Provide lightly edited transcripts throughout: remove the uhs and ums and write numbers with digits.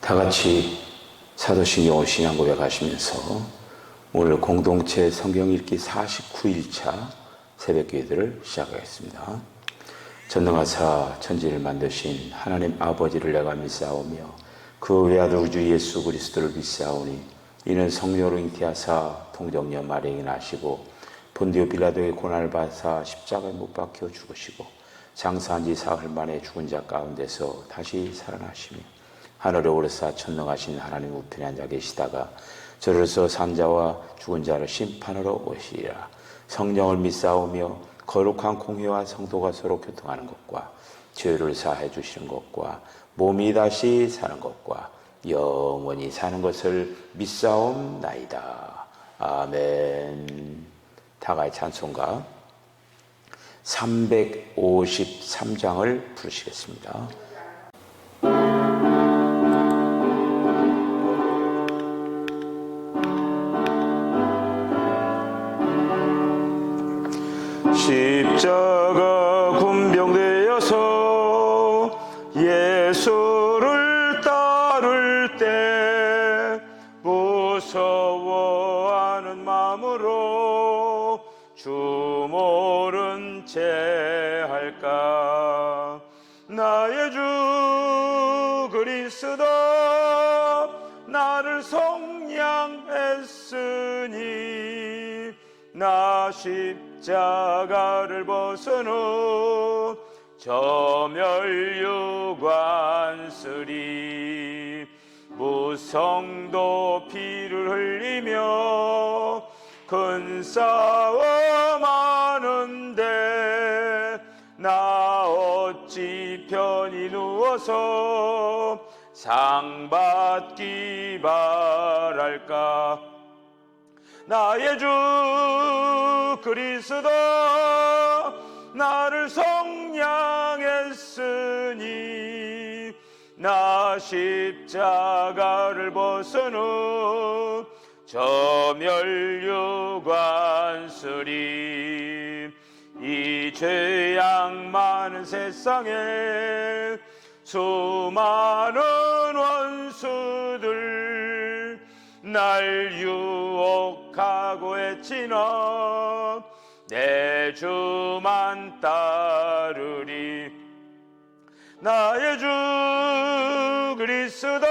다 같이 사도신경 신앙 고백하시면서 오늘 공동체 성경 읽기 49일차 새벽 기도를 시작하겠습니다. 전능하사 천지를 만드신 하나님 아버지를 내가 믿사오며 그 외아들 우주 예수 그리스도를 믿사오니 이는 성령으로 잉태하사 통정녀 마리아에게 나시고 본디오 빌라도의 고난을 받사 십자가에 못 박혀 죽으시고 장사한 지 사흘 만에 죽은 자 가운데서 다시 살아나시며 하늘에 오르사 천능하신 하나님 우편에 앉아 계시다가 저로서 산자와 죽은 자를 심판하러 오시리라. 성령을 믿사오며 거룩한 공회와 성도가 서로 교통하는 것과 죄를 사해 주시는 것과 몸이 다시 사는 것과 영원히 사는 것을 믿사옵나이다. 아멘. 다같이 찬송가 353장을 부르시겠습니다. 십자가 군병되어서 예수를 따를 때 무서워하는 마음으로 주 모른 채 할까. 나의 주 그리스도 나를 속량했으니 나 십자가를 벗은 후 저 멸류관 쓰리. 무성도 피를 흘리며 큰 싸움 하는데 나 어찌 편히 누워서 상 받기 바랄까. 나의 주 그리스도 나를 속량했으니 나 십자가를 벗은 후 저 멸류관 쓰리. 이 죄악 많은 세상에 수많은 원수들 날 유혹하고 애치나 내 주만 따르리. 나의 주 그리스도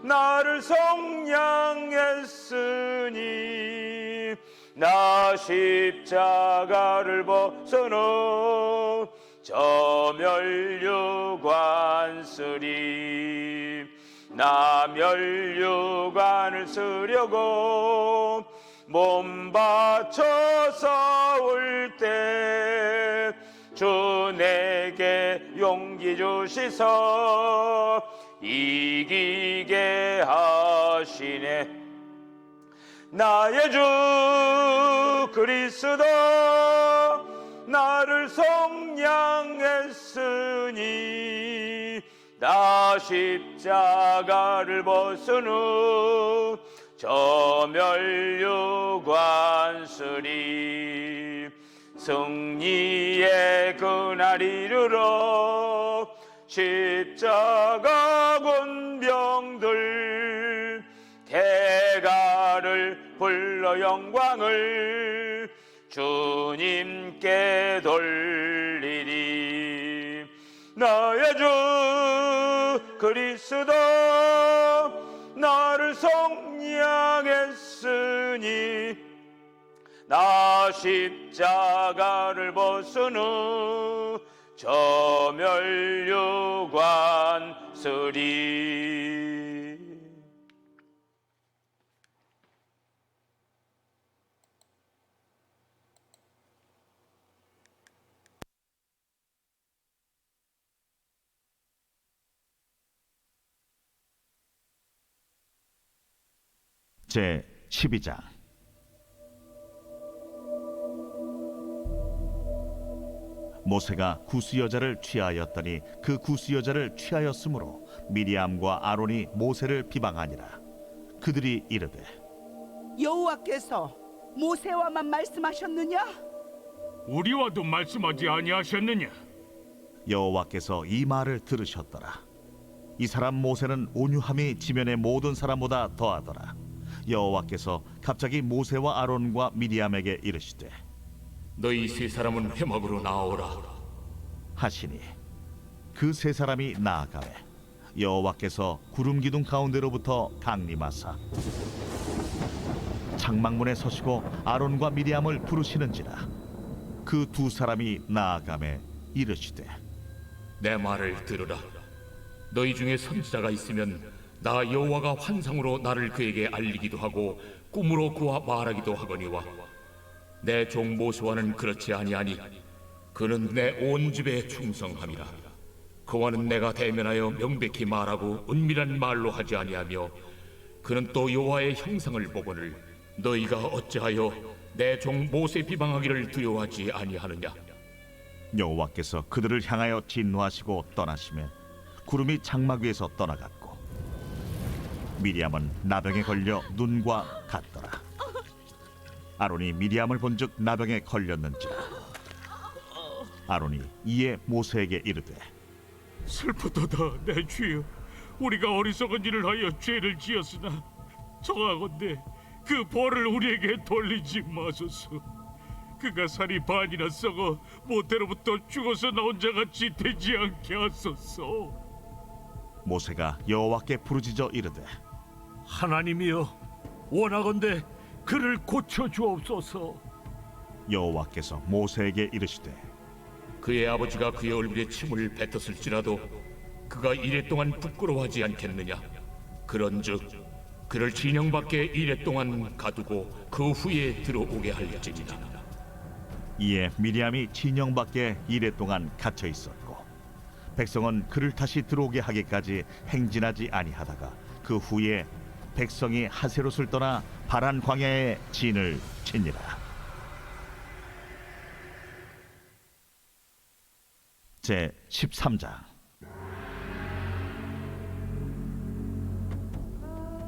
나를 속량했으니 나 십자가를 벗은 후 저 멸류관 쓰리. 나 멸류관을 쓰려고 몸 바쳐 싸울 때 주 내게 용기 주시서 이기게 하시네. 나의 주 그리스도 나를 속량했으니 나 십자가를 벗은 후 저 멸류관 쓰리. 승리의 그날 이르러 십자가 군병들 대가를 불러 영광을 주님께 돌리리. 나의 주 그리스도 나를 속량했으니 나 십자가를 벗은 후 저 멸류관 쓰리. 제 12장. 모세가 구스 여자를 취하였더니 그 구스 여자를 취하였으므로 미리암과 아론이 모세를 비방하니라. 그들이 이르되 여호와께서 모세와만 말씀하셨느냐? 우리와도 말씀하지 아니하셨느냐? 여호와께서 이 말을 들으셨더라. 이 사람 모세는 온유함이 지면의 모든 사람보다 더하더라. 여호와께서 갑자기 모세와 아론과 미리암에게 이르시되 너희 세 사람은 회막으로 나오라. 하시니 그 세 사람이 나아가매 여호와께서 구름 기둥 가운데로부터 강림하사 장막문에 서시고 아론과 미리암을 부르시는지라. 그 두 사람이 나아가매 이르시되 내 말을 들으라. 너희 중에 선지자가 있으면 나 여호와가 환상으로 나를 그에게 알리기도 하고 꿈으로 그와 말하기도 하거니와 내 종 모세와는 그렇지 아니하니 그는 내 온 집에 충성함이라. 그와는 내가 대면하여 명백히 말하고 은밀한 말로 하지 아니하며 그는 또 여호와의 형상을 보거늘 너희가 어찌하여 내 종 모세 비방하기를 두려워하지 아니하느냐. 여호와께서 그들을 향하여 진노하시고 떠나시매 구름이 장막 위에서 떠나갔고 미리암은 나병에 걸려 눈과 같더라. 아론이 미리암을 본즉 나병에 걸렸는지라. 아론이 이에 모세에게 이르되 슬프도다 내 주여, 우리가 어리석은 일을 하여 죄를 지었으나 청하건대 그 벌을 우리에게 돌리지 마소서. 그가 살이 반이나 썩어 모태로부터 죽어서 나온 자같이 되지 않게 하소서. 모세가 여호와께 부르짖어 이르되 하나님이여, 원하건대 그를 고쳐 주옵소서. 여호와께서 모세에게 이르시되 그의 아버지가 그의 얼굴에 침을 뱉었을지라도 그가 이래 동안 부끄러워하지 않겠느냐. 그런즉 그를 진영 밖에 이래 동안 가두고 그 후에 들어오게 할지니라. 이에 미리암이 진영 밖에 이래 동안 갇혀 있었고 백성은 그를 다시 들어오게 하기까지 행진하지 아니하다가 그 후에 백성이 하세롯을 떠나 바란 광야에 진을 치니라. 제 13장.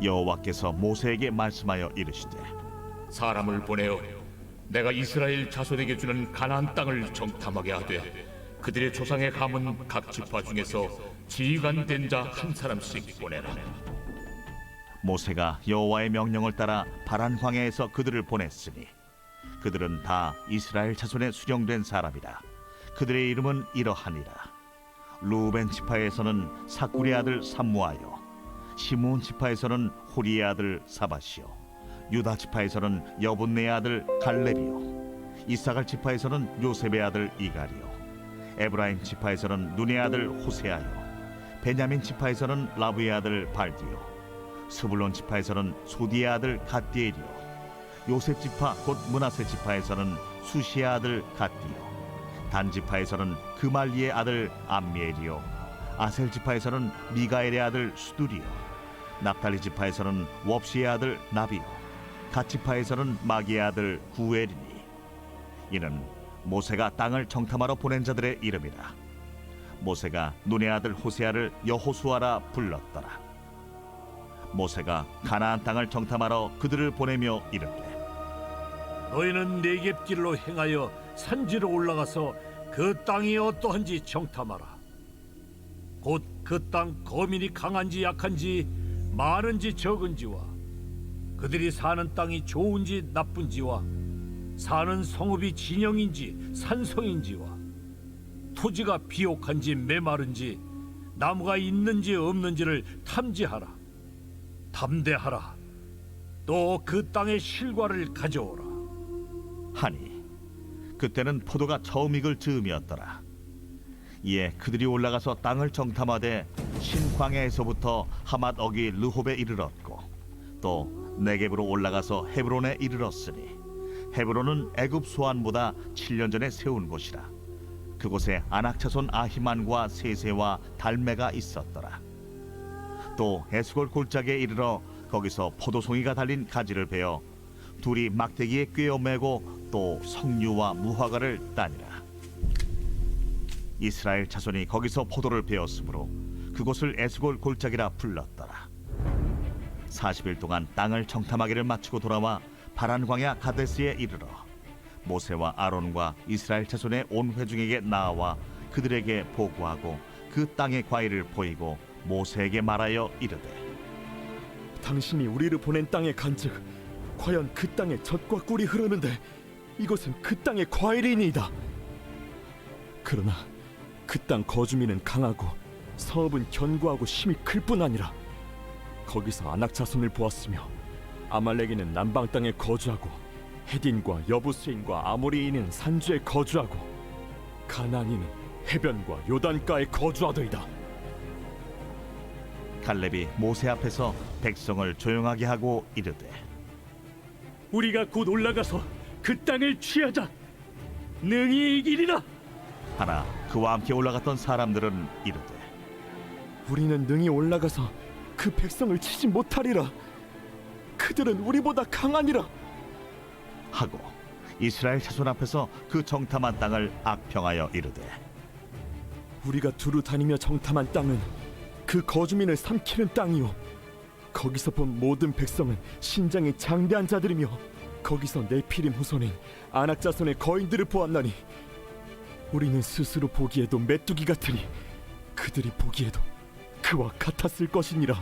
여호와께서 모세에게 말씀하여 이르시되 사람을 보내어 내가 이스라엘 자손에게 주는 가나안 땅을 정탐하게 하되 그들의 조상의 가문 각 지파 중에서 지휘관 된 자 한 사람씩 보내라. 모세가 여호와의 명령을 따라 바란 광야에서 그들을 보냈으니 그들은 다 이스라엘 자손에 수령된 사람이라. 그들의 이름은 이러하니라. 루벤 지파에서는 사쿠리 아들 삼무아요, 시므온 지파에서는 호리의 아들 사바시요, 유다 지파에서는 여분네의 아들 갈렙이요, 이사갈 지파에서는 요셉의 아들 이갈이요, 에브라임 지파에서는 눈의 아들 호세아요, 베냐민 지파에서는 라브의 아들 발디요, 스불론 지파에서는 소디의 아들 갓디엘이요, 요셉 지파 곧 므낫세 지파에서는 수시의 아들 갓디요, 단 지파에서는 그말리의 아들 암미엘이요, 아셀 지파에서는 미가엘의 아들 수두리요, 납달리 지파에서는 웁시의 아들 나비요, 갓 지파에서는 마기의 아들 구엘이니 이는 모세가 땅을 정탐하러 보낸 자들의 이름이라. 모세가 눈의 아들 호세아를 여호수아라 불렀더라. 모세가 가나안 땅을 정탐하러 그들을 보내며 이르되 너희는 네겝길로 행하여 산지로 올라가서 그 땅이 어떠한지 정탐하라. 곧 그 땅 거민이 강한지 약한지 많은지 적은지와 그들이 사는 땅이 좋은지 나쁜지와 사는 성읍이 진영인지 산성인지와 토지가 비옥한지 메마른지 나무가 있는지 없는지를 탐지하라. 담대하라. 또 그 땅의 실과를 가져오라. 하니 그때는 포도가 처음 익을 즈음이었더라. 이에 그들이 올라가서 땅을 정탐하되 신광야에서부터 하맛 어기 르홉에 이르렀고 또 네겝으로 올라가서 헤브론에 이르렀으니 헤브론은 애굽 소안보다 7년 전에 세운 곳이라. 그곳에 아낙 자손 아히만과 세세와 달메가 있었더라. 또 에스골 골짜기에 이르러 거기서 포도송이가 달린 가지를 베어 둘이 막대기에 꿰어 매고 또 석류와 무화과를 따니라. 이스라엘 자손이 거기서 포도를 베었으므로 그곳을 에스골 골짜기라 불렀더라. 40일 동안 땅을 정탐하기를 마치고 돌아와 바란 광야 가데스에 이르러 모세와 아론과 이스라엘 자손의 온 회중에게 나와 그들에게 보고하고 그 땅의 과일을 보이고 모세에게 말하여 이르되 당신이 우리를 보낸 땅에 간즉 과연 그 땅에 젖과 꿀이 흐르는데 이것은 그 땅의 과일이니이다. 그러나 그 땅 거주민은 강하고 성읍은 견고하고 힘이 클 뿐 아니라 거기서 아낙 자손을 보았으며 아말렉인은 남방 땅에 거주하고 헤딘과 여부스인과 아모리인은 산주에 거주하고 가나안인은 해변과 요단가에 거주하더이다. 갈렙이 모세 앞에서 백성을 조용하게 하고 이르되 우리가 곧 올라가서 그 땅을 취하자. 능히 이기리라. 하나 그와 함께 올라갔던 사람들은 이르되 우리는 능히 올라가서 그 백성을 치지 못하리라. 그들은 우리보다 강하니라. 하고 이스라엘 자손 앞에서 그 정탐한 땅을 악평하여 이르되 우리가 두루 다니며 정탐한 땅은 그 거주민을 삼키는 땅이요 거기서 본 모든 백성은 신장이 장대한 자들이며 거기서 네피림 후손인 아낙 자손의 거인들을 보았나니 우리는 스스로 보기에도 메뚜기 같으니 그들이 보기에도 그와 같았을 것이니라.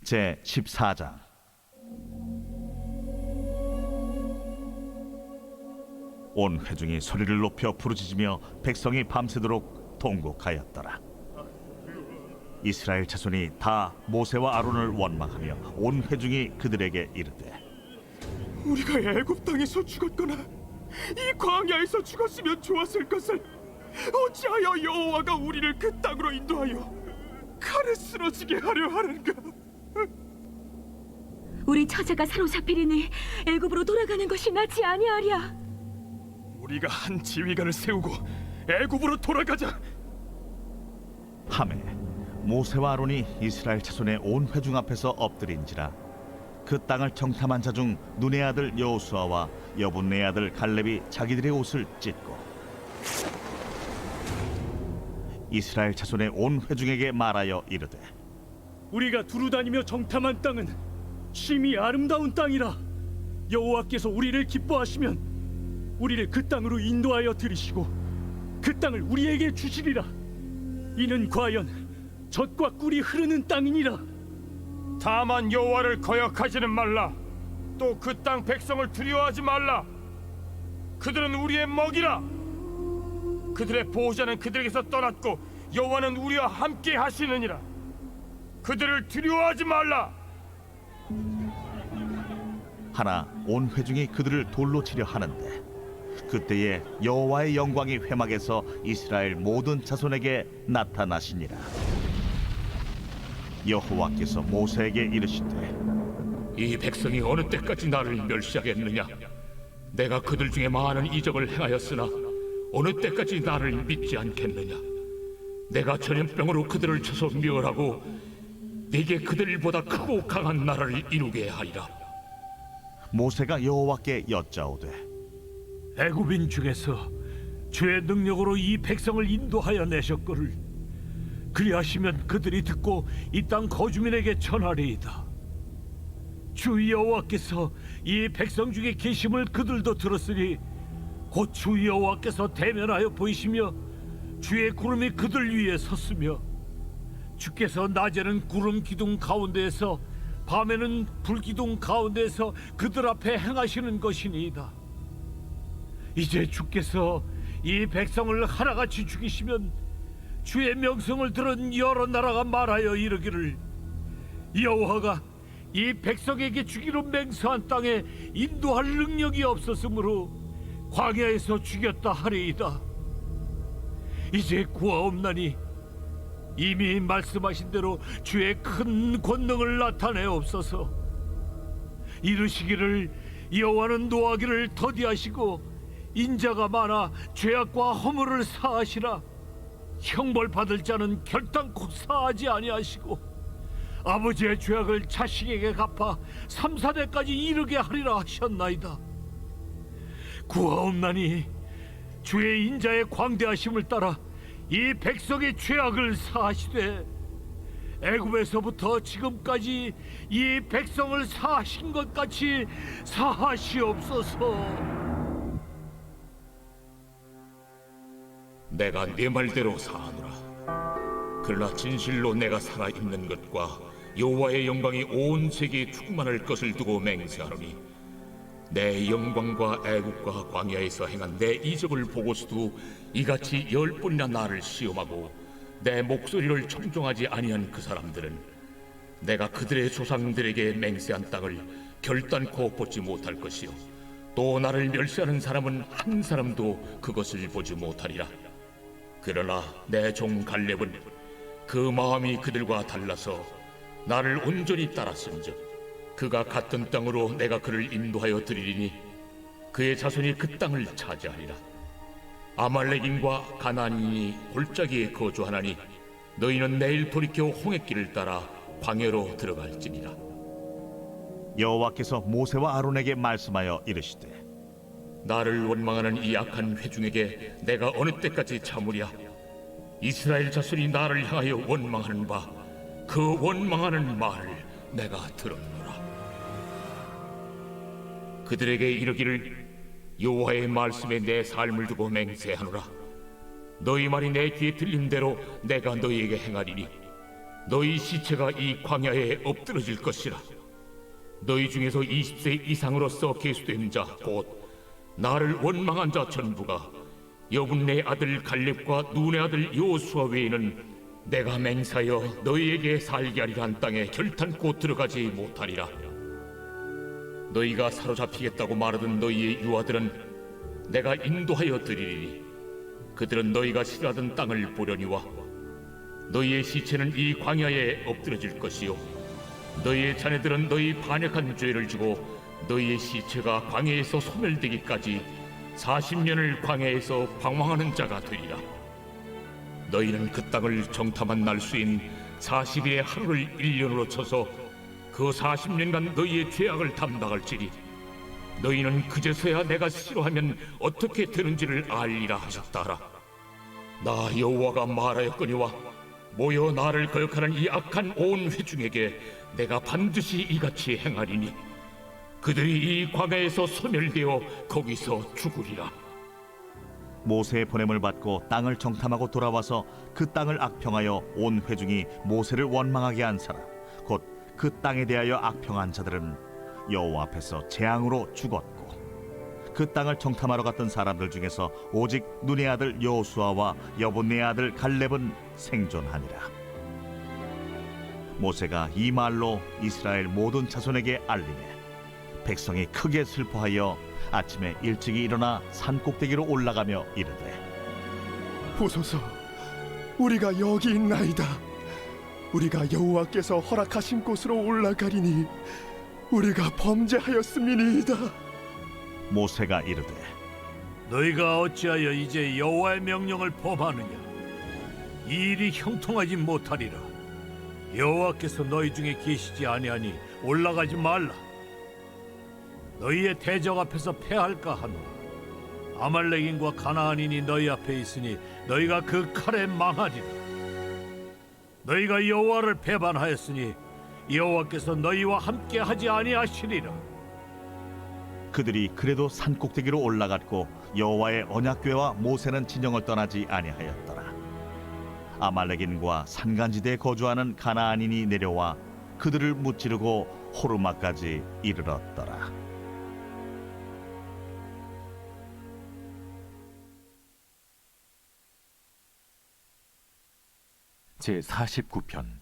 제 14장 온 회중이 소리를 높여 부르짖으며 백성이 밤새도록 통곡하였더라. 이스라엘 자손이 다 모세와 아론을 원망하며 온 회중이 그들에게 이르되 우리가 애굽 땅에서 죽었거나 이 광야에서 죽었으면 좋았을 것을 어찌하여 여호와가 우리를 그 땅으로 인도하여 칼에 쓰러지게 하려 하는가? 우리 처자가 사로잡히리니 애굽으로 돌아가는 것이 낫지 아니하랴. 우리가 한 지휘관을 세우고 애굽으로 돌아가자. 하매 모세와 아론이 이스라엘 자손의 온 회중 앞에서 엎드린지라 그 땅을 정탐한 자 중 눈의 아들 여호수아와 여분네 아들 갈렙이 자기들의 옷을 찢고 이스라엘 자손의 온 회중에게 말하여 이르되 우리가 두루 다니며 정탐한 땅은 심히 아름다운 땅이라. 여호와께서 우리를 기뻐하시면 우리를 그 땅으로 인도하여 들이시고 그 땅을 우리에게 주시리라. 이는 과연 젖과 꿀이 흐르는 땅이니라. 다만 여호와를 거역하지는 말라. 또 그 땅 백성을 두려워하지 말라. 그들은 우리의 먹이라. 그들의 보호자는 그들에게서 떠났고 여호와는 우리와 함께 하시느니라. 그들을 두려워하지 말라. 하나 온 회중이 그들을 돌로 치려 하는데 그때에 여호와의 영광이 회막에서 이스라엘 모든 자손에게 나타나시니라. 여호와께서 모세에게 이르시되 이 백성이 어느 때까지 나를 멸시하겠느냐? 내가 그들 중에 많은 이적을 행하였으나 어느 때까지 나를 믿지 않겠느냐? 내가 전염병으로 그들을 쳐서 멸하고 네게 그들보다 크고 강한 나라를 이루게 하리라. 모세가 여호와께 여짜오되 애굽인 중에서 주의 능력으로 이 백성을 인도하여 내셨거를 그리하시면 그들이 듣고 이 땅 거주민에게 전하리이다. 주 여호와께서 이 백성 중에 계심을 그들도 들었으니 곧 주 여호와께서 대면하여 보이시며 주의 구름이 그들 위에 섰으며 주께서 낮에는 구름 기둥 가운데에서 밤에는 불 기둥 가운데에서 그들 앞에 행하시는 것이니이다. 이제 주께서 이 백성을 하나같이 죽이시면 주의 명성을 들은 여러 나라가 말하여 이르기를 여호와가 이 백성에게 주기로 맹세한 땅에 인도할 능력이 없었으므로 광야에서 죽였다 하리이다. 이제 구하옵나니 이미 말씀하신 대로 주의 큰 권능을 나타내옵소서. 이르시기를 여호와는 노하기를 더디하시고 인자가 많아 죄악과 허물을 사하시라. 형벌 받을 자는 결단코 사하지 아니하시고 아버지의 죄악을 자식에게 갚아 3, 4대까지 이르게 하리라 하셨나이다. 구하옵나니 주의 인자의 광대하심을 따라 이 백성의 죄악을 사하시되 애굽에서부터 지금까지 이 백성을 사하신 것 같이 사하시옵소서. 내가 네 말대로 사하노라. 그러나 진실로 내가 살아있는 것과 여호와의 영광이 온 세계에 충만할 것을 두고 맹세하노니 내 영광과 애국과 광야에서 행한 내 이적을 보고서도 이같이 10번이나 나를 시험하고 내 목소리를 청종하지 아니한 그 사람들은 내가 그들의 조상들에게 맹세한 땅을 결단코 보지 못할 것이요 또 나를 멸시하는 사람은 한 사람도 그것을 보지 못하리라. 그러나 내 종 갈렙은 그 마음이 그들과 달라서 나를 온전히 따랐은즉 그가 갔던 땅으로 내가 그를 인도하여 드리리니 그의 자손이 그 땅을 차지하리라. 아말렉인과 가나안인이 골짜기에 거주하나니 너희는 내일 돌이켜 홍해길을 따라 광야로 들어갈지니라. 여호와께서 모세와 아론에게 말씀하여 이르시되 나를 원망하는 이 악한 회중에게 내가 어느 때까지 참으랴. 이스라엘 자손이 나를 향하여 원망하는 바 그 원망하는 말을 내가 들었노라. 그들에게 이르기를 여호와의 말씀에 내 삶을 두고 맹세하노라. 너희 말이 내 귀에 들린 대로 내가 너희에게 행하리니 너희 시체가 이 광야에 엎드러질 것이라. 너희 중에서 20세 이상으로서 계수된 자 곧 나를 원망한 자 전부가 여분네 아들 갈렙과 눈의 아들 여호수아 외에는 내가 맹세하여 너희에게 살게 하리라 한 땅에 결탄코 들어가지 못하리라. 너희가 사로잡히겠다고 말하던 너희의 유아들은 내가 인도하여 드리리니 그들은 너희가 싫어하던 땅을 보려니와 너희의 시체는 이 광야에 엎드러질 것이요 너희의 자녀들은 너희 반역한 죄를 지고 너희의 시체가 광야에서 소멸되기까지 40년을 광야에서 방황하는 자가 되리라. 너희는 그 땅을 정탐한 날수인 40일의 하루를 1년으로 쳐서 그 40년간 너희의 죄악을 담당할지니 너희는 그제서야 내가 싫어하면 어떻게 되는지를 알리라 하셨다라. 나 여호와가 말하였거니와 모여 나를 거역하는 이 악한 온 회중에게 내가 반드시 이같이 행하리니 그들이 이 광야에서 소멸되어 거기서 죽으리라. 모세의 보냄을 받고 땅을 정탐하고 돌아와서 그 땅을 악평하여 온 회중이 모세를 원망하게 한 사람 곧 그 땅에 대하여 악평한 자들은 여호와 앞에서 재앙으로 죽었고 그 땅을 정탐하러 갔던 사람들 중에서 오직 눈의 아들 여호수아와 여분네 아들 갈렙은 생존하니라. 모세가 이 말로 이스라엘 모든 자손에게 알리매 백성이 크게 슬퍼하여 아침에 일찍이 일어나 산 꼭대기로 올라가며 이르되 보소서, 우리가 여기 있나이다. 우리가 여호와께서 허락하신 곳으로 올라가리니 우리가 범죄하였음이니이다. 모세가 이르되 너희가 어찌하여 이제 여호와의 명령을 범하느냐? 이 일이 형통하지 못하리라. 여호와께서 너희 중에 계시지 아니하니 올라가지 말라. 너희의 대적 앞에서 패할까 하노라. 아말렉인과 가나안인이 너희 앞에 있으니 너희가 그 칼에 망하리라. 너희가 여호와를 배반하였으니 여호와께서 너희와 함께 하지 아니하시리라. 그들이 그래도 산 꼭대기로 올라갔고 여호와의 언약궤와 모세는 진영을 떠나지 아니하였더라. 아말렉인과 산간지대에 거주하는 가나안인이 내려와 그들을 무찌르고 호르마까지 이르렀더라. 제49편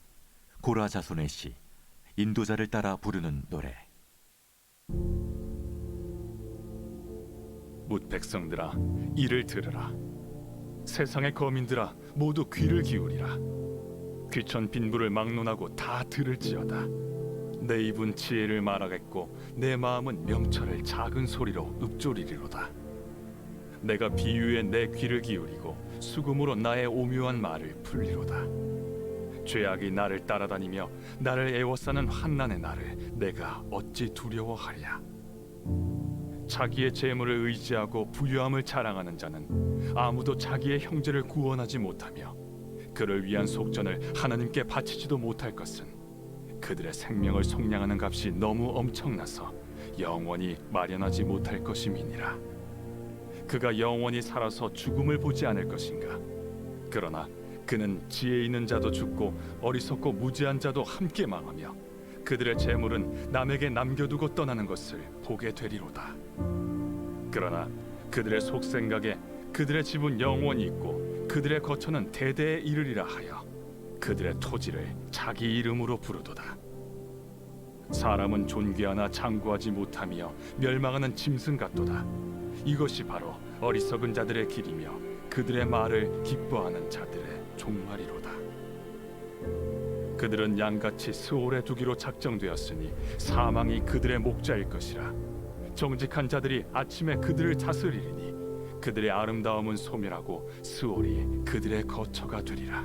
고라 자손의 시 인도자를 따라 부르는 노래. 뭇 백성들아 이를 들으라. 세상의 거민들아 모두 귀를 기울이라. 귀천 빈부를 막론하고 다 들을지어다. 내 입은 지혜를 말하겠고 내 마음은 명철을 작은 소리로 읊조리리로다. 내가 비유에 내 귀를 기울이고 수금으로 나의 오묘한 말을 풀리로다. 죄악이 나를 따라다니며 나를 애워싸는 환난의 날을 내가 어찌 두려워하랴. 자기의 재물을 의지하고 부유함을 자랑하는 자는 아무도 자기의 형제를 구원하지 못하며 그를 위한 속전을 하나님께 바치지도 못할 것은 그들의 생명을 속량하는 값이 너무 엄청나서 영원히 마련하지 못할 것임이니라. 그가 영원히 살아서 죽음을 보지 않을 것인가? 그러나 그는 지혜 있는 자도 죽고 어리석고 무지한 자도 함께 망하며 그들의 재물은 남에게 남겨두고 떠나는 것을 보게 되리로다. 그러나 그들의 속생각에 그들의 집은 영원히 있고 그들의 거처는 대대에 이르리라 하여 그들의 토지를 자기 이름으로 부르도다. 사람은 존귀하나 장구하지 못하며 멸망하는 짐승 같도다. 이것이 바로 어리석은 자들의 길이며 그들의 말을 기뻐하는 자들의 종말이로다. 그들은 양같이 스올에 두기로 작정되었으니 사망이 그들의 목자일 것이라. 정직한 자들이 아침에 그들을 다스리리니 그들의 아름다움은 소멸하고 스올이 그들의 거처가 되리라.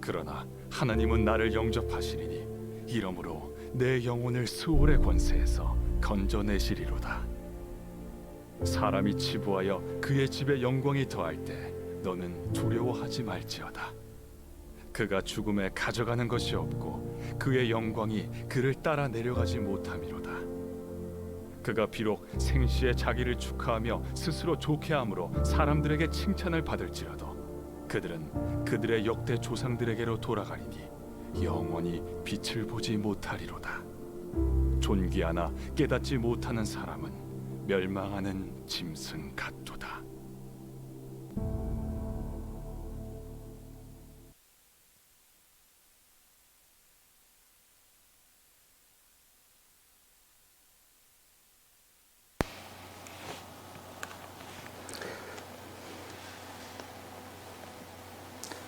그러나 하나님은 나를 영접하시리니 이러므로 내 영혼을 스올의 권세에서 건져내시리로다. 사람이 치부하여 그의 집에 영광이 더할 때 너는 두려워하지 말지어다. 그가 죽음에 가져가는 것이 없고 그의 영광이 그를 따라 내려가지 못함이로다. 그가 비록 생시에 자기를 축하하며 스스로 좋게함으로 사람들에게 칭찬을 받을지라도 그들은 그들의 역대 조상들에게로 돌아가리니 영원히 빛을 보지 못하리로다. 존귀하나 깨닫지 못하는 사람은 멸망하는 짐승 같도다.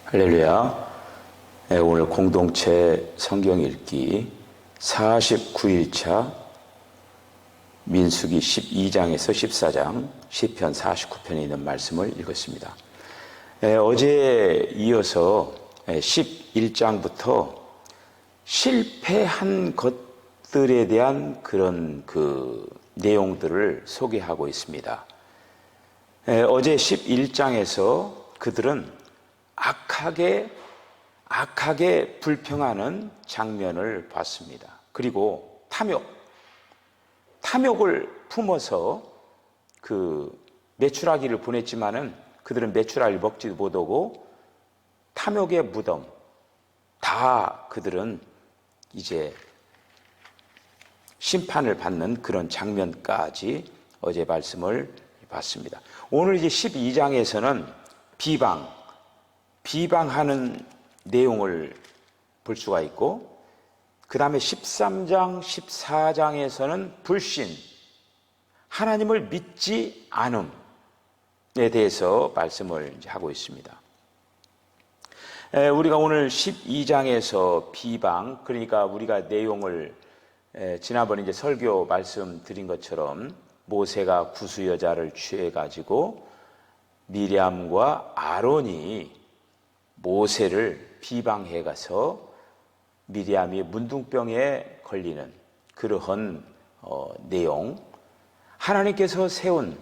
할렐루야. 오늘 공동체 성경 읽기 49일차 민수기 12장에서 14장, 시편 49편에 있는 말씀을 읽었습니다. 어제에 이어서 11장부터 실패한 것들에 대한 그런 내용들을 소개하고 있습니다. 어제 11장에서 그들은 악하게 불평하는 장면을 봤습니다. 그리고 탐욕을 품어서 메추라기를 보냈지만은 그들은 메추라기를 먹지도 못하고 탐욕의 무덤, 다 그들은 이제 심판을 받는 그런 장면까지 어제 말씀을 봤습니다. 오늘 이제 12장에서는 비방하는 내용을 볼 수가 있고, 그 다음에 13장, 14장에서는 불신, 하나님을 믿지 않음에 대해서 말씀을 이제 하고 있습니다. 우리가 오늘 12장에서 비방, 그러니까 우리가 내용을 지난번에 이제 설교 말씀드린 것처럼 모세가 구수 여자를 취해가지고 미리암과 아론이 모세를 비방해 가서 미리암이 문둥병에 걸리는 그러한 내용, 하나님께서 세운,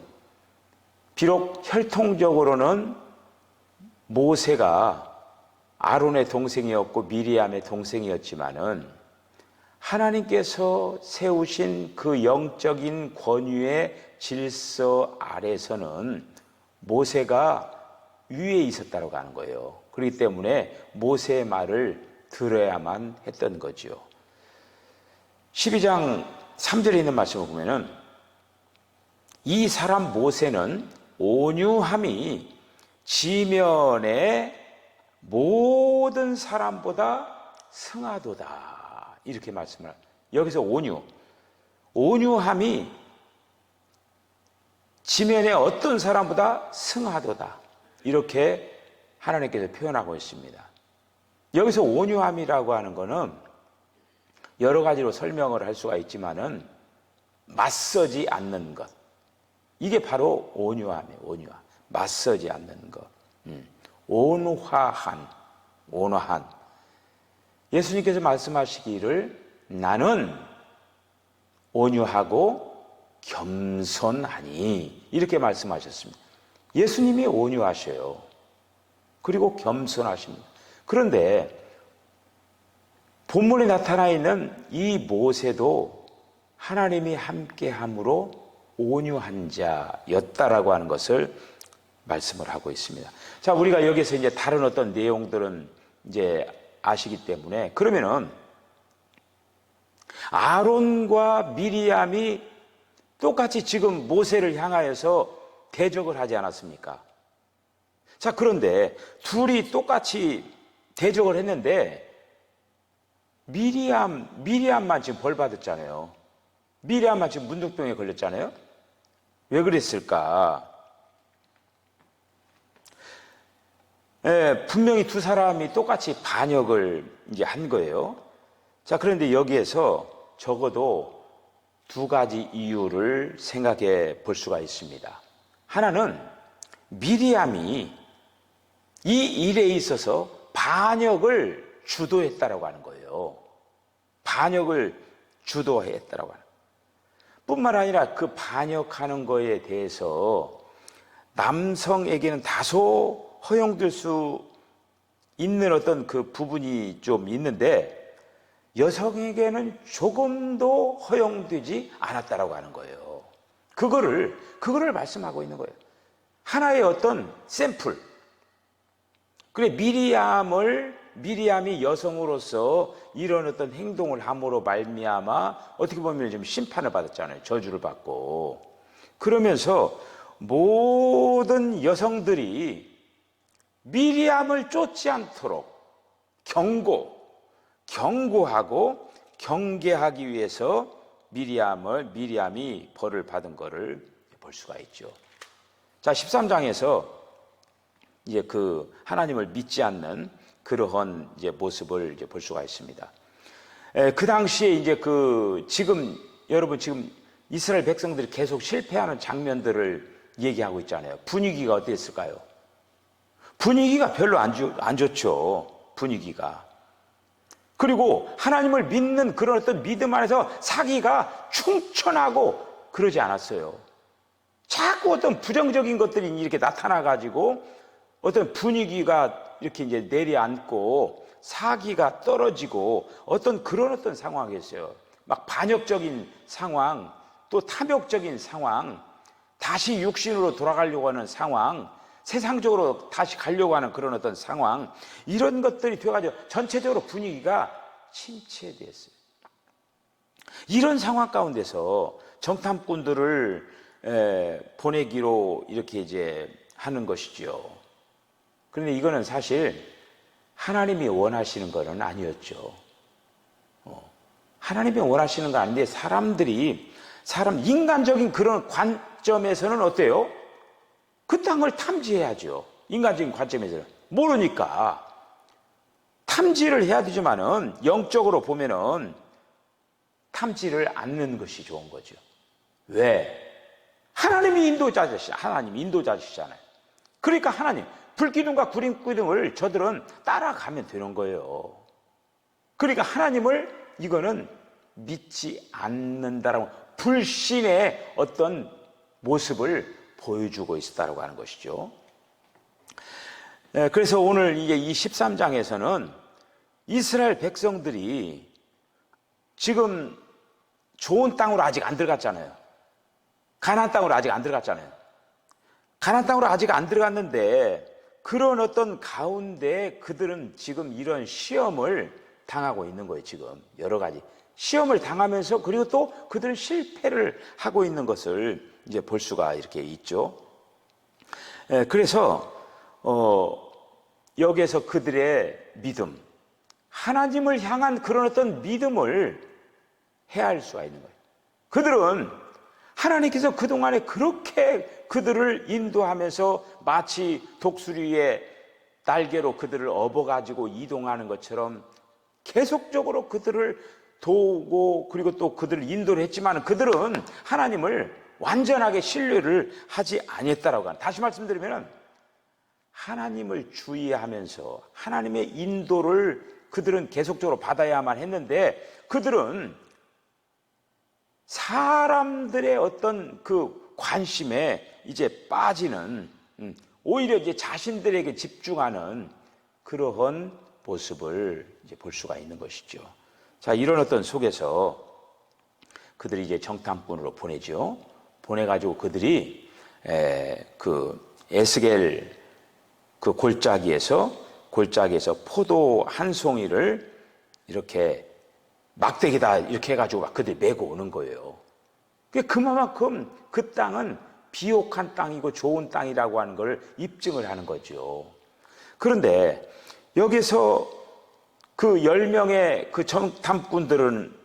비록 혈통적으로는 모세가 아론의 동생이었고 미리암의 동생이었지만은 하나님께서 세우신 그 영적인 권위의 질서 아래서는 모세가 위에 있었다고 하는 거예요. 그렇기 때문에 모세의 말을 들어야만 했던 거죠. 12장 3절에 있는 말씀을 보면은 이 사람 모세는 온유함이 지면의 모든 사람보다 승하도다, 이렇게 말씀을. 여기서 온유함이 지면의 어떤 사람보다 승하도다, 이렇게 하나님께서 표현하고 있습니다. 여기서 온유함이라고 하는 것은 여러 가지로 설명을 할 수가 있지만은 맞서지 않는 것, 이게 바로 온유함이에요. 온유함, 맞서지 않는 것. 온화한. 예수님께서 말씀하시기를 나는 온유하고 겸손하니, 이렇게 말씀하셨습니다. 예수님이 온유하셔요. 그리고 겸손하십니다. 그런데 본문에 나타나 있는 이 모세도 하나님이 함께함으로 온유한 자였다라고 하는 것을 말씀을 하고 있습니다. 자, 우리가 여기서 이제 다른 어떤 내용들은 이제 아시기 때문에, 그러면은 아론과 미리암이 똑같이 지금 모세를 향하여서 대적을 하지 않았습니까? 자, 그런데 둘이 똑같이 대적을 했는데 미리암만 지금 벌 받았잖아요. 미리암만 지금 문둥병에 걸렸잖아요. 왜 그랬을까? 분명히 두 사람이 똑같이 반역을 이제 한 거예요. 자, 그런데 여기에서 적어도 두 가지 이유를 생각해 볼 수가 있습니다. 하나는 미리암이 이 일에 있어서 반역을 주도했다라고 하는 거예요. 반역을 주도했다라고 하는. 뿐만 아니라 그 반역하는 거에 대해서 남성에게는 다소 허용될 수 있는 어떤 그 부분이 좀 있는데 여성에게는 조금도 허용되지 않았다라고 하는 거예요. 그거를 말씀하고 있는 거예요. 하나의 어떤 샘플. 그래, 미리암이 여성으로서 이런 어떤 행동을 함으로 말미암아 어떻게 보면 좀 심판을 받았잖아요. 저주를 받고. 그러면서 모든 여성들이 미리암을 쫓지 않도록 경고하고 경계하기 위해서 미리암이 벌을 받은 것을 볼 수가 있죠. 자, 13장에서 이제 그 하나님을 믿지 않는 그러한 이제 모습을 이제 볼 수가 있습니다. 그 당시에 이제 여러분 지금 이스라엘 백성들이 계속 실패하는 장면들을 얘기하고 있잖아요. 분위기가 어땠을까요? 분위기가 별로 안 좋죠. 분위기가. 그리고 하나님을 믿는 그런 어떤 믿음 안에서 사기가 충천하고 그러지 않았어요. 자꾸 어떤 부정적인 것들이 이렇게 나타나가지고 어떤 분위기가 이렇게 이제 내려앉고 사기가 떨어지고 어떤 그런 어떤 상황이었어요. 막 반역적인 상황, 또 탐욕적인 상황, 다시 육신으로 돌아가려고 하는 상황, 세상적으로 다시 가려고 하는 그런 어떤 상황, 이런 것들이 돼가지고 전체적으로 분위기가 침체됐어요. 이런 상황 가운데서 정탐꾼들을 보내기로 이렇게 이제 하는 것이죠. 그런데 이거는 사실 하나님이 원하시는 것은 아니었죠. 하나님이 원하시는 건 아닌데 인간적인 그런 관점에서는 어때요? 그 땅을 탐지해야죠. 인간적인 관점에서는. 모르니까. 탐지를 해야 되지만은 영적으로 보면은 탐지를 않는 것이 좋은 거죠. 왜? 하나님이 인도자시잖아요. 그러니까 하나님, 불기둥과 구름기둥을 저들은 따라가면 되는 거예요. 그러니까 하나님을 이거는 믿지 않는다라고 불신의 어떤 모습을 보여주고 있다고 하는 것이죠. 그래서 오늘 이제 이 13장에서는 이스라엘 백성들이 지금 좋은 땅으로 아직 안 들어갔잖아요. 가나안 땅으로 아직 안 들어갔잖아요. 가나안 땅으로 아직 안 들어갔는데 그런 어떤 가운데 그들은 지금 이런 시험을 당하고 있는 거예요. 지금 여러 가지 시험을 당하면서 그리고 또 그들은 실패를 하고 있는 것을 이제 볼 수가 이렇게 있죠. 그래서 여기에서 그들의 믿음, 하나님을 향한 그런 어떤 믿음을 해할 수가 있는 거예요. 그들은 하나님께서 그동안에 그렇게 그들을 인도하면서 마치 독수리의 날개로 그들을 업어가지고 이동하는 것처럼 계속적으로 그들을 도우고 그리고 또 그들을 인도를 했지만 그들은 하나님을 완전하게 신뢰를 하지 아니했다라고 하는. 다시 말씀드리면 하나님을 주의하면서 하나님의 인도를 그들은 계속적으로 받아야만 했는데 그들은 사람들의 어떤 그 관심에 이제 빠지는 오히려 이제 자신들에게 집중하는 그러한 모습을 이제 볼 수가 있는 것이죠. 자, 이런 어떤 속에서 그들이 이제 정탐꾼으로 보내가지고 그들이 그 에스겔 그 골짜기에서 포도 한 송이를 이렇게 막대기다 이렇게 해가지고 막 그들이 메고 오는 거예요. 그만큼 그 땅은 비옥한 땅이고 좋은 땅이라고 하는 걸 입증을 하는 거죠. 그런데 여기서 그 10명의 그 정탐꾼들은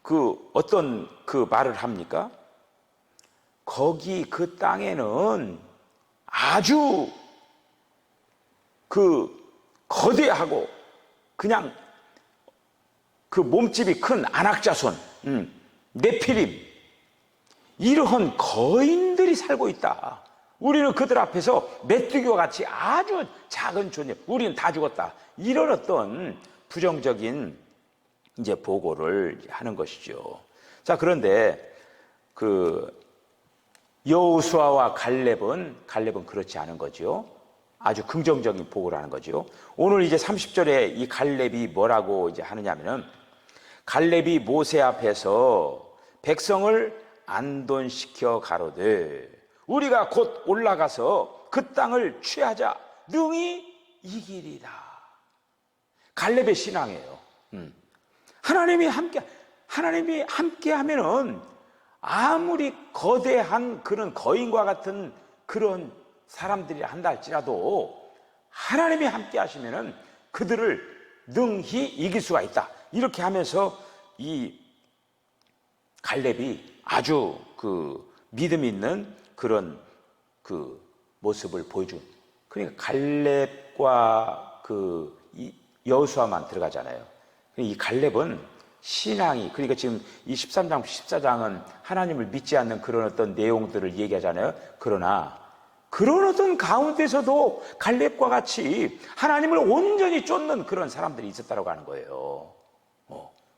그 어떤 그 말을 합니까? 거기 그 땅에는 아주 그 거대하고 그냥 그 몸집이 큰 안악자손, 네피림 이러한 거인들이 살고 있다. 우리는 그들 앞에서 메뚜기와 같이 아주 작은 존재, 우리는 다 죽었다. 이런 어떤 부정적인 이제 보고를 하는 것이죠. 자, 그런데 그 여호수아와 갈렙은 그렇지 않은 거죠. 아주 긍정적인 보고를 하는 거죠. 오늘 이제 30절에 이 갈렙이 뭐라고 이제 하느냐면은 갈렙이 모세 앞에서 백성을 안돈시켜 가로되 우리가 곧 올라가서 그 땅을 취하자 능히 이기리라. 갈렙의 신앙이에요. 하나님이 함께 하면은 아무리 거대한 그런 거인과 같은 그런 사람들이 한다 할지라도 하나님이 함께 하시면은 그들을 능히 이길 수가 있다. 이렇게 하면서 이 갈렙이 아주 그 믿음 있는 그런 그 모습을 보여준. 그러니까 갈렙과 그 여호수아만 들어가잖아요. 이 갈렙은 신앙이, 그러니까 지금 이 13장, 14장은 하나님을 믿지 않는 그런 어떤 내용들을 얘기하잖아요. 그러나 그런 어떤 가운데서도 갈렙과 같이 하나님을 온전히 쫓는 그런 사람들이 있었다고 하는 거예요.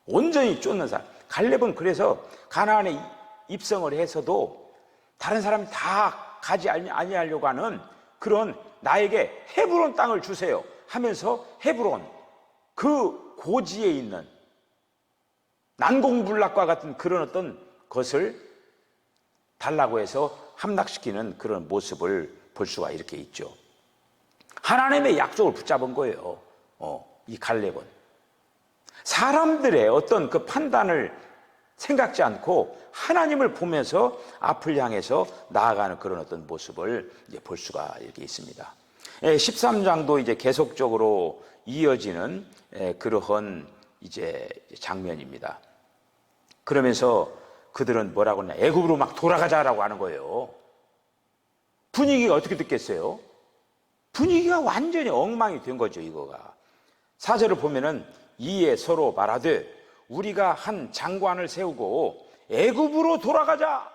온전히 쫓는 사람. 갈렙은 그래서 가나안에 입성을 해서도 다른 사람이 다 가지 아니하려고 하는 그런 나에게 헤브론 땅을 주세요 하면서 헤브론 그 고지에 있는 난공불락과 같은 그런 어떤 것을 달라고 해서 함락시키는 그런 모습을 볼 수가 이렇게 있죠. 하나님의 약속을 붙잡은 거예요. 이 갈렙은 사람들의 어떤 그 판단을 생각지 않고 하나님을 보면서 앞을 향해서 나아가는 그런 어떤 모습을 이제 볼 수가 이렇게 있습니다. 13장도 이제 계속적으로 이어지는 그러한 이제 장면입니다. 그러면서 그들은 뭐라고 하냐, 애굽으로 막 돌아가자라고 하는 거예요. 분위기가 어떻게 됐겠어요? 분위기가 완전히 엉망이 된 거죠, 이거가. 4절을 보면은 이에 서로 말하되 우리가 한 장관을 세우고 애굽으로 돌아가자.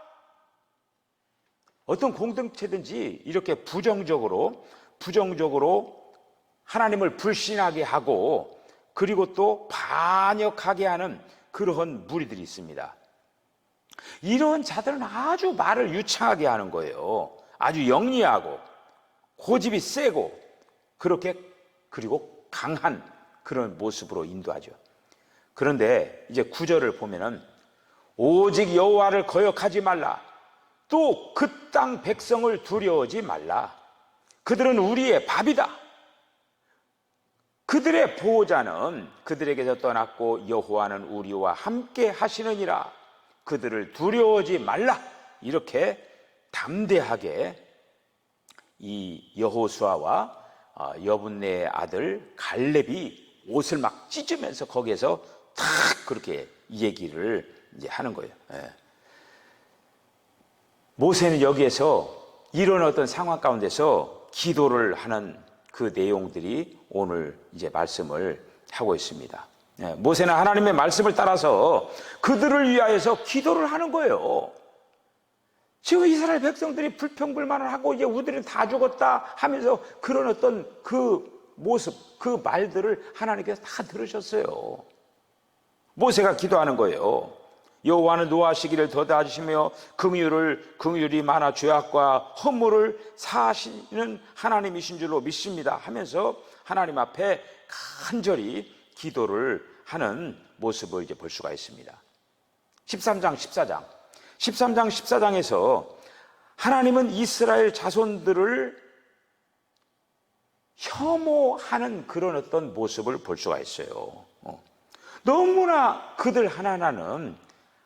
어떤 공동체든지 이렇게 부정적으로 하나님을 불신하게 하고 그리고 또 반역하게 하는 그러한 무리들이 있습니다. 이런 자들은 아주 말을 유창하게 하는 거예요. 아주 영리하고 고집이 세고 그렇게 그리고 강한 그런 모습으로 인도하죠. 그런데 이제 9절을 보면은 오직 여호와를 거역하지 말라. 또 그 땅 백성을 두려워하지 말라. 그들은 우리의 밥이다. 그들의 보호자는 그들에게서 떠났고 여호와는 우리와 함께 하시느니라. 그들을 두려워하지 말라. 이렇게 담대하게 이 여호수아와 여분네의 아들 갈렙이 옷을 막 찢으면서 거기에서 탁 그렇게 얘기를 이제 하는 거예요. 모세는 여기에서 이런 어떤 상황 가운데서 기도를 하는 그 내용들이 오늘 이제 말씀을 하고 있습니다. 모세는 하나님의 말씀을 따라서 그들을 위하여서 기도를 하는 거예요. 지금 이스라엘 백성들이 불평불만을 하고 이제 우리는 다 죽었다 하면서 그런 어떤 그 모습, 그 말들을 하나님께서 다 들으셨어요. 모세가 기도하는 거예요. 여호와는 노하시기를 더다하시며 긍휼이 많아 죄악과 허물을 사하시는 하나님이신 줄로 믿습니다 하면서 하나님 앞에 간절히 기도를 하는 모습을 이제 볼 수가 있습니다. 13장, 14장. 13장 14장에서 하나님은 이스라엘 자손들을 혐오하는 그런 어떤 모습을 볼 수가 있어요. 너무나 그들 하나하나는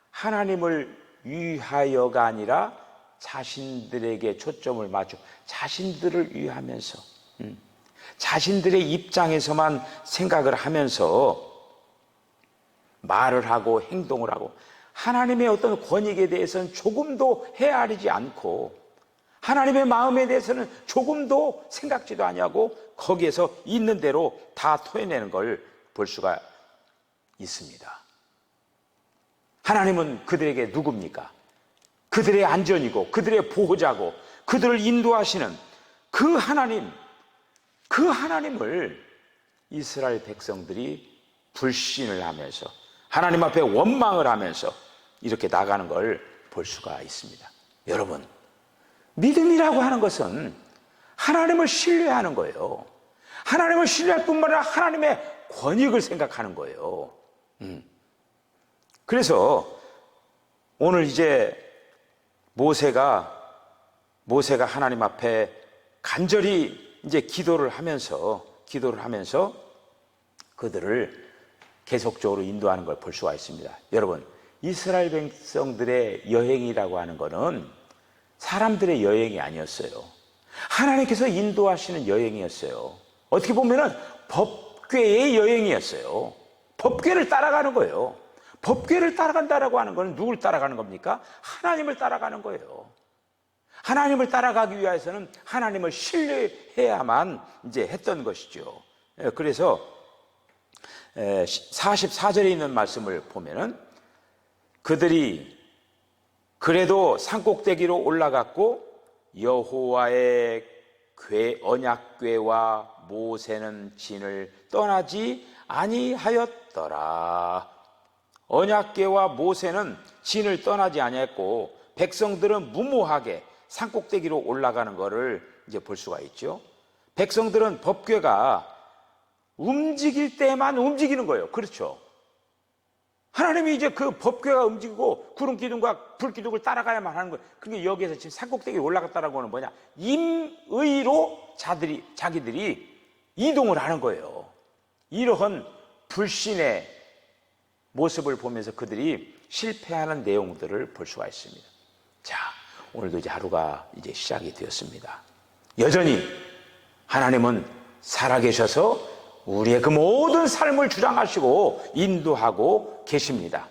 하나님을 위하여가 아니라 자신들에게 초점을 맞추고 자신들을 위하면서 자신들의 입장에서만 생각을 하면서 말을 하고 행동을 하고 하나님의 어떤 권익에 대해서는 조금도 헤아리지 않고 하나님의 마음에 대해서는 조금도 생각지도 아니하고 거기에서 있는 대로 다 토해내는 걸 볼 수가 있습니다. 하나님은 그들에게 누굽니까? 그들의 안전이고 그들의 보호자고 그들을 인도하시는 그 하나님을 이스라엘 백성들이 불신을 하면서 하나님 앞에 원망을 하면서 이렇게 나가는 걸 볼 수가 있습니다. 여러분, 믿음이라고 하는 것은 하나님을 신뢰하는 거예요. 하나님을 신뢰할 뿐만 아니라 하나님의 권익을 생각하는 거예요. 그래서 오늘 이제 모세가 하나님 앞에 간절히 이제 기도를 하면서 그들을 계속적으로 인도하는 걸 볼 수가 있습니다. 여러분, 이스라엘 백성들의 여행이라고 하는 것은 사람들의 여행이 아니었어요. 하나님께서 인도하시는 여행이었어요. 어떻게 보면은 법궤의 여행이었어요. 법궤를 따라가는 거예요. 법궤를 따라간다라고 하는 것은 누굴 따라가는 겁니까? 하나님을 따라가는 거예요. 하나님을 따라가기 위해서는 하나님을 신뢰해야만 이제 했던 것이죠. 그래서 44절에 있는 말씀을 보면은 그들이 그래도 산꼭대기로 올라갔고 여호와의 언약궤와 모세는 진을 떠나지 아니하였더라. 언약궤와 모세는 진을 떠나지 아니했고 백성들은 무모하게 산꼭대기로 올라가는 것을 이제 볼 수가 있죠. 백성들은 법궤가 움직일 때만 움직이는 거예요. 그렇죠. 하나님이 이제 그 법궤가 움직이고 구름 기둥과 불 기둥을 따라가야만 하는 거예요. 그러니까 여기에서 지금 산꼭대기에 올라갔다라고 하는 뭐냐? 임의로 자기들이 이동을 하는 거예요. 이러한 불신의 모습을 보면서 그들이 실패하는 내용들을 볼 수가 있습니다. 자, 오늘도 이제 하루가 이제 시작이 되었습니다. 여전히 하나님은 살아계셔서 우리의 그 모든 삶을 주장하시고 인도하고 계십니다.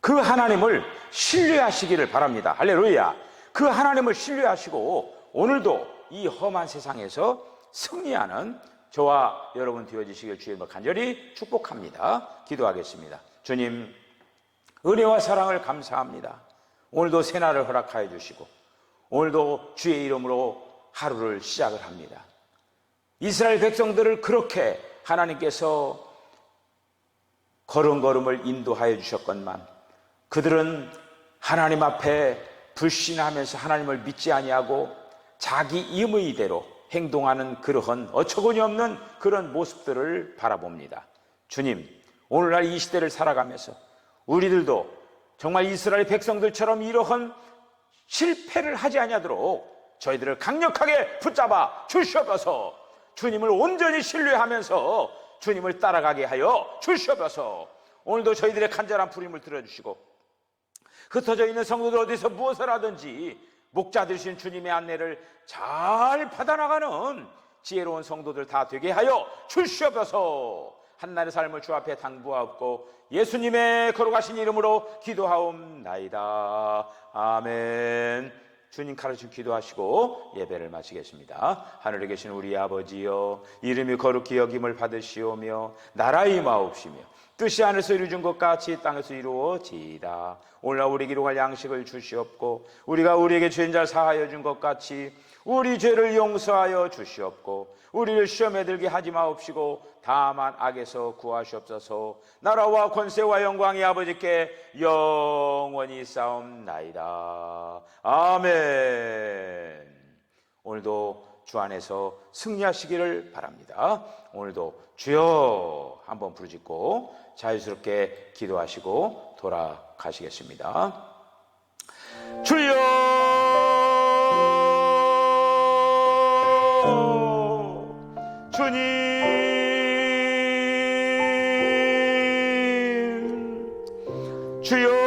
그 하나님을 신뢰하시기를 바랍니다. 할렐루야. 그 하나님을 신뢰하시고 오늘도 이 험한 세상에서 승리하는 저와 여러분 되어주시길 주님을 간절히 축복합니다. 기도하겠습니다. 주님, 은혜와 사랑을 감사합니다. 오늘도 새날을 허락하여 주시고 오늘도 주의 이름으로 하루를 시작을 합니다. 이스라엘 백성들을 그렇게 하나님께서 걸음걸음을 인도하여 주셨건만 그들은 하나님 앞에 불신하면서 하나님을 믿지 아니하고 자기 임의대로 행동하는 그러한 어처구니 없는 그런 모습들을 바라봅니다. 주님, 오늘날 이 시대를 살아가면서 우리들도 정말 이스라엘 백성들처럼 이러한 실패를 하지 아니하도록 저희들을 강력하게 붙잡아 주시옵소서. 주님을 온전히 신뢰하면서 주님을 따라가게 하여 주시옵소서. 오늘도 저희들의 간절한 부름을 들어주시고 흩어져 있는 성도들 어디서 무엇을 하든지 목자 되신 주님의 안내를 잘 받아나가는 지혜로운 성도들 다 되게 하여 주시옵소서. 한날의 삶을 주 앞에 당부하옵고 예수님의 거룩하신 이름으로 기도하옵나이다. 아멘. 주님 가르쳐 기도하시고 예배를 마치겠습니다. 하늘에 계신 우리 아버지여, 이름이 거룩히 여김을 받으시오며 나라의 임하옵시며 뜻이 하늘에서 이루어진 것 같이 땅에서 이루어지이다. 오늘날 우리에게 일용할 양식을 주시옵고 우리가 우리에게 죄인 자 사하여 준 것 같이 우리 죄를 용서하여 주시옵고 우리를 시험에 들게 하지 마옵시고 다만 악에서 구하시옵소서. 나라와 권세와 영광이 아버지께 영원히 싸움나이다. 아멘. 오늘도 주 안에서 승리하시기를 바랍니다. 오늘도 주여 한번 부르짖고 자유스럽게 기도하시고 돌아가시겠습니다. 주여 주님 주여